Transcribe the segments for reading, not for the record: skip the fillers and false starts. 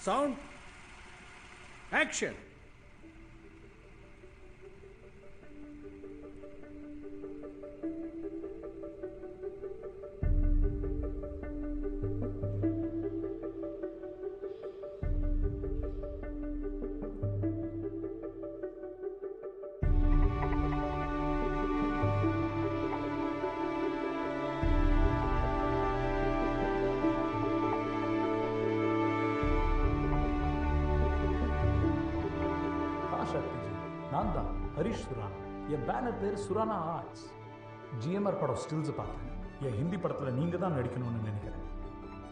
Sound. Action. நான் தான் ஹரிஷ் சுரானா. என் banner பேர் சுரானா ஆர்ட்ஸ். ஜிஎம்ஆர் படம் ஸ்டில்ஸ் பார்த்தேன். என் ஹிந்தி படத்தில் நீங்கள் தான் நடிக்கணும்னு நினைக்கிறேன்.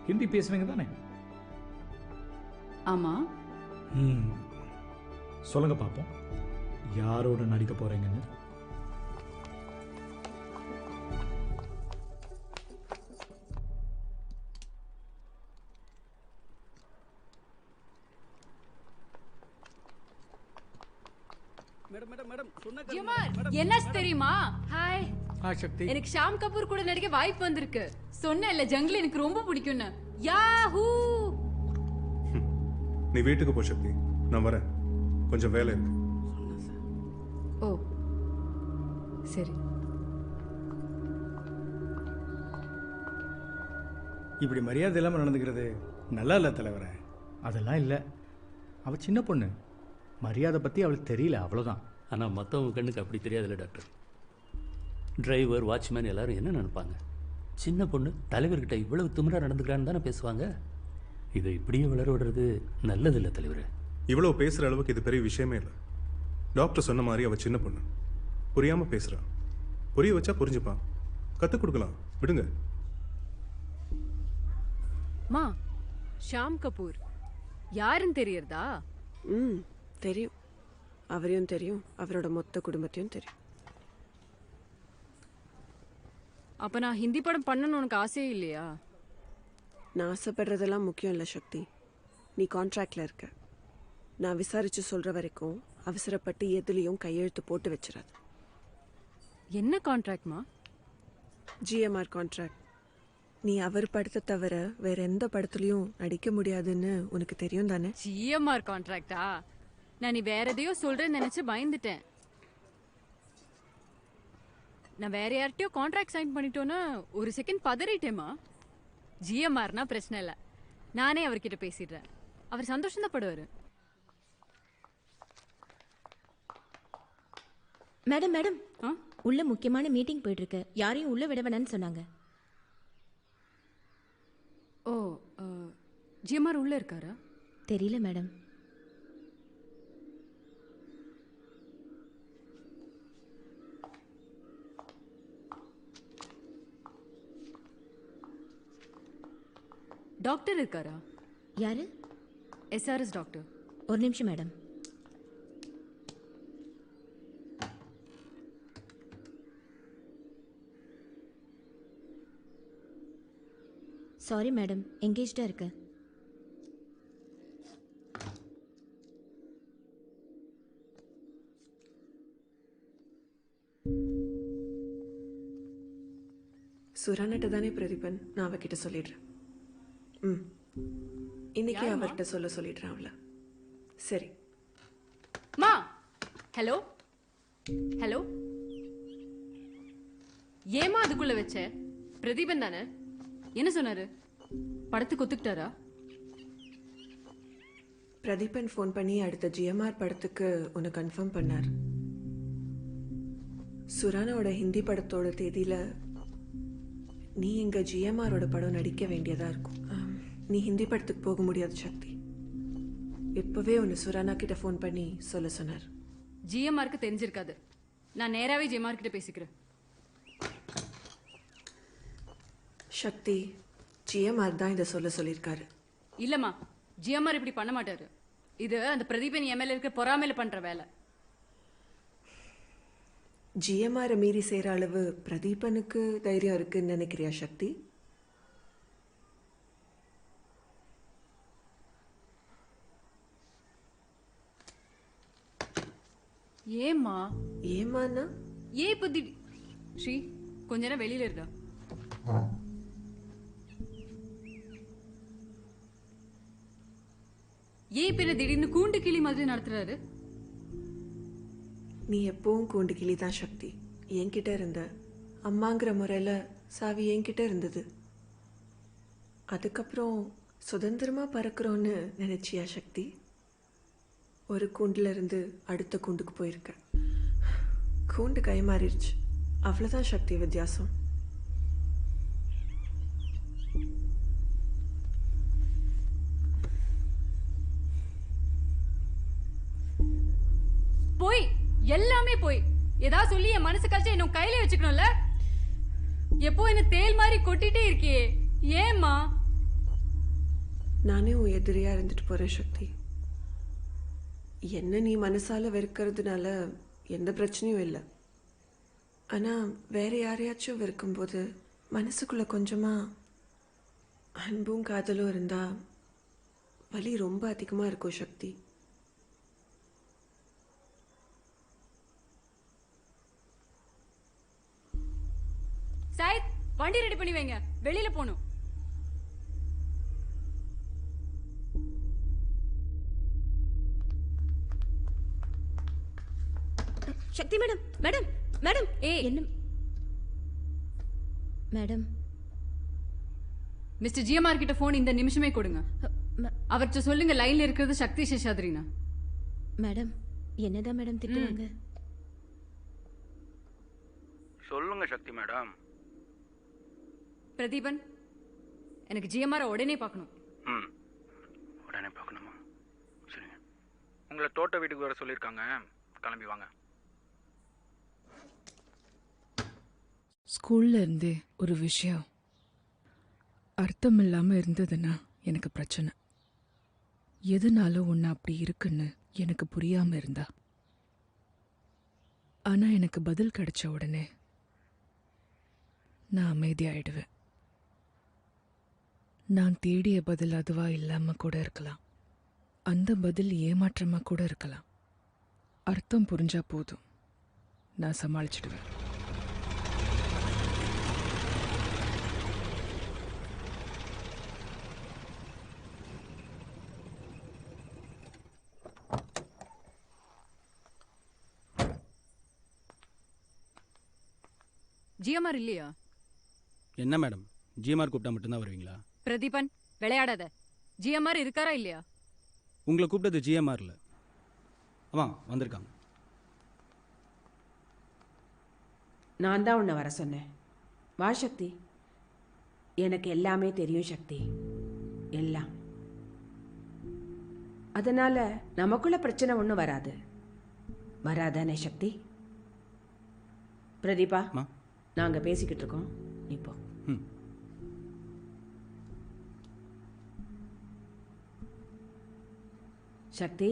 ஹிந்தி பேசுவீங்க தானே? ஆமாம். சொல்லுங்க பார்ப்போம், யாரோட நடிக்க போகிறீங்கன்னு. என்ன தெரியுமா? ஹாய். ஹாய் சக்தி. எனக்கு ஷாம் கபூர் கூட நடிக்க வாய்ப்பு வந்திருக்கு. சொன்னேன்ல ஜங்கிள் எனக்கு ரொம்ப பிடிக்கும்னு. யாஹூ. நீ வீட்டுக்கு போ சக்தி, நான் வரேன், கொஞ்சம் வேலை இருக்கு. ஓ சரி. இப்படி மரியாதை இல்லாமல் நடந்துக்கிறது நல்லா இல்லை தலைவரே. அதெல்லாம் இல்லை, அவள் சின்ன பொண்ணு, மரியாதை பற்றி அவளுக்கு தெரியல, அவ்வளோதான். ஆனால் மற்றவங்க கண்ணுக்கு அப்படி தெரியாதுல்ல டாக்டர். டிரைவர், வாட்ச்மேன் எல்லாரும் என்ன நினைப்பாங்க? சின்ன பொண்ணு தலைவர்கிட்ட இவ்வளவு திமிரா நடந்துக்கிறான்னு தானே பேசுவாங்க. இதை இப்படியே வளர விடுறது நல்லதில்லை தலைவர். இவ்வளோ பேசுகிற அளவுக்கு இது பெரிய விஷயமே இல்லை. டாக்டர் சொன்ன மாதிரி அவள் சின்ன பொண்ணு, புரியாமல் பேசுகிறான். புரிய வச்சா புரிஞ்சுப்பான், கற்றுக் கொடுக்கலாம், விடுங்க. மா, ஷாம் கபூர் யாருன்னு தெரியறதா? தெரியும். அவரையும் தெரியும், அவரோட மொத்த குடும்பத்தையும் தெரியும். அப்ப நான் ஹிந்தி படம் பண்ணணும்னு உனக்கு ஆசையே இல்லையா? நான் ஆசைப்படுறதெல்லாம் முக்கியம் இல்லை சக்தி. நீ கான்ட்ராக்டில் இருக்க. நான் விசாரித்து சொல்கிற வரைக்கும் அவசரப்பட்டு எதுலேயும் கையெழுத்து போட்டு வச்சிடாது. என்ன கான்ட்ராக்ட்மா? GMR contract. நீ அவர் படத்தை தவிர வேற எந்த படத்துலையும் நடிக்க முடியாதுன்னு உனக்கு தெரியும் தானே? ஜிஎம்ஆர் கான்ட்ராக்டா? நான் நீ வேற எதையோ சொல்றேன்னு நினைச்சு பயந்துட்டேன். நான் வேற யார்கிட்டயோ கான்ட்ராக்ட் சைன் பண்ணிட்டோன்னு ஒரு செகண்ட் பதறிட்டேமா. ஜிஎம்ஆர்னா பிரச்சனை இல்லை, நானே அவர்கிட்ட பேசிடுறேன், அவர் சந்தோஷம் தான் படுவாரு. மேடம் மேடம், உள்ள முக்கியமான மீட்டிங் போயிட்டு இருக்கு, யாரையும் உள்ள விட வேணான்னு சொன்னாங்க. ஓ, ஜிஎம்ஆர் உள்ள இருக்காரா? தெரியல மேடம். டாக்டர் இருக்காரா? யாரு? SRS doctor. ஒரு நிமிஷம் மேடம். சாரி மேடம், எங்கேஜ்டாக இருக்கு. சுரானட்ட தானே பிரதீபன், நான் அவகிட்ட சொல்லிடுறேன். இன்னைக்கு அவர்கிட்ட சொல்லிடுறேன் அவளை. சரி மா. Hello hello. ஏமா அதுக்குள்ள வச்ச? பிரதீபன் தானே? என்ன சொன்னாரு? படத்துக்கு ஒத்துக்கிட்டாரா? பிரதீபன் ஃபோன் பண்ணி அடுத்த ஜிஎம்ஆர் படத்துக்கு உன்னை கன்ஃபார்ம் பண்ணார். சுரானாவோட ஹிந்தி படத்தோட தேதியில நீ எங்க ஜிஎம்ஆரோட படம் நடிக்க வேண்டியதா இருக்கும். நீ ஹிந்தி படத்துக்கு போக முடியாது சக்தி. இப்பவே உன்னை சுரானா கிட்ட ஃபோன் பண்ணி சொல்ல சொன்னார். ஜிஎம்ஆருக்கு தெரிஞ்சிருக்காது, நான் நேராவே ஜிஎம்ஆர் கிட்ட பேசிக்கிறேன். சக்தி, ஜிஎம்ஆர் தான் இதை சொல்லியிருக்காரு. இல்லம்மா, ஜிஎம்ஆர் இப்படி பண்ண மாட்டாரு. இது அந்த பிரதீபன் எம்எல்ஏ இருக்க பொறாமையில பண்ற வேலை. ஜிஎம்ஆரை மீறி செய்கிற அளவு பிரதீபனுக்கு தைரியம் இருக்குன்னு நினைக்கிறியா சக்தி? ஏமா? ஏமாண்ணா? ஏ புத்தி. ஸ்ரீ, கொஞ்ச நேரம் வெளியில இருக்கா. ஏன் பின்ன திடீர்னு கூண்டு கிளி மாதிரி நடத்துறாரு? நீ எப்பவும் கூண்டு கிளி தான் சக்தி. என்கிட்ட இருந்த அம்மாங்கிற முறையில் சாவி என்கிட்ட இருந்தது. அதுக்கப்புறம் சுதந்திரமாக பறக்கிறோன்னு நினச்சியா சக்தி? ஒரு கூண்டில் இருந்து அடுத்த கூண்டுக்கு போயிருக்க. கூண்டு கை மாறிடுச்சு, அவ்வளோதான் சக்தி வித்தியாசம். போய் எல்லாமே போய் ஏதாவது சொல்லி என் மனசு கழிச்சு என்ன கையில வச்சுக்கணும்ல. எப்போ என்ன தேல் மாதிரி கொட்டிட்டே இருக்கியே, ஏம்மா? நானே உன் எதிரியாக இருந்துட்டு போகிறேன் சக்தி. என்ன நீ மனசால வெறுக்கிறதுனால எந்த பிரச்சனையும் இல்லை. ஆனால் வேற யாரையாச்சும் வெறுக்கும்போது மனசுக்குள்ள கொஞ்சமாக அன்பும் காதலும் இருந்தால் வலி ரொம்ப அதிகமாக இருக்கும் சக்தி. சாயித், வண்டி ரெடி பண்ணி வைங்க, வெளியில போகணும். சக்தி மேடம், மேடம், மேடம். ஏய், என்ன மேடம்? மிஸ்டர் ஜிஎம்ஆர் கிட்ட போன் இந்த நிமிஷமே கொடுங்க. அவர்கிட்ட சொல்லுங்க லைன்ல இருக்கிறது சக்தி சேஷாத்ரினா. மேடம், என்னதான் மேடம் திட்டுவாங்க? சொல்லுங்க சக்தி மேடம். பிரதீபன், எனக்கு ஜிஎம்ஆர் உடனே பார்க்கணும். ம், உடனே பார்க்கணுமா? சரிங்க. உங்களை தோட்ட வீட்டுக்கு வர சொல்லியிருக்காங்க, கிளம்பி வாங்க. ஸ்கூல்ல இருந்தே ஒரு விஷயம் அர்த்தம் இல்லாமல் இருந்ததுன்னா எனக்கு பிரச்சனை. எதனால ஒன்று அப்படி இருக்குன்னு எனக்கு புரியாமல் இருந்தா. ஆனால் எனக்கு பதில் கிடைச்ச உடனே நான் அமைதியாயிடுவேன். நான் தேடிய பதில் அதுவா இல்லாமல் கூட இருக்கலாம். அந்த பதில் ஏமாற்றமாக கூட இருக்கலாம். அர்த்தம் புரிஞ்சா போதும், நான் சமாளிச்சிடுவேன். ஜிஎம்ஆர் இல்லையா? என்ன மேடம், ஜிஎம்ஆர் கூப்பிட்டா மட்டும்தான் வருவீங்களா? பிரதீபன், விளையாடாத. ஜிஎம்ஆர் இருக்காரா இல்லையா? உங்களை கூப்பிட்டது ஜிஎம்ஆர்ல. ஆமாம், வந்திருக்காங்க. நான் தான் உன்னை வர சொன்னேன். வா சக்தி. எனக்கு எல்லாமே தெரியும் சக்தி, எல்லாம். அதனால நமக்குள்ள பிரச்சனை ஒன்றும் வராது. வராதானே சக்தி? பிரதீபா, நாங்கள் பேசிக்கிட்டு இருக்கோம், நீ போ. சக்தி,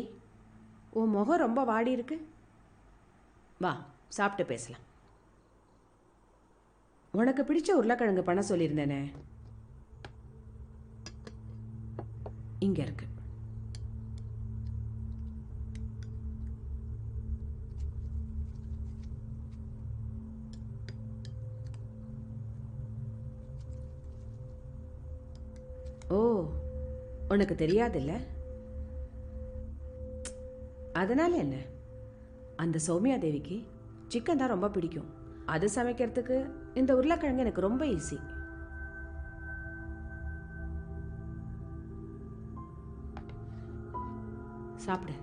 உன் முகம் ரொம்ப வாடி இருக்கு. வா, சாப்பிட்டு பேசலாம். உனக்கு பிடிச்ச உருளைக்கிழங்கு பண்ண சொல்லியிருந்தேனே, இங்க இருக்கு. ஓ, உனக்கு தெரியாதுல்ல? அதனால என்ன, அந்த சௌமியா தேவிக்கு சிக்கன் தான் ரொம்ப பிடிக்கும். அது சமைக்கிறதுக்கு இந்த உருளைக்கிழங்கு எனக்கு ரொம்ப ஈஸி. சாப்பிடு.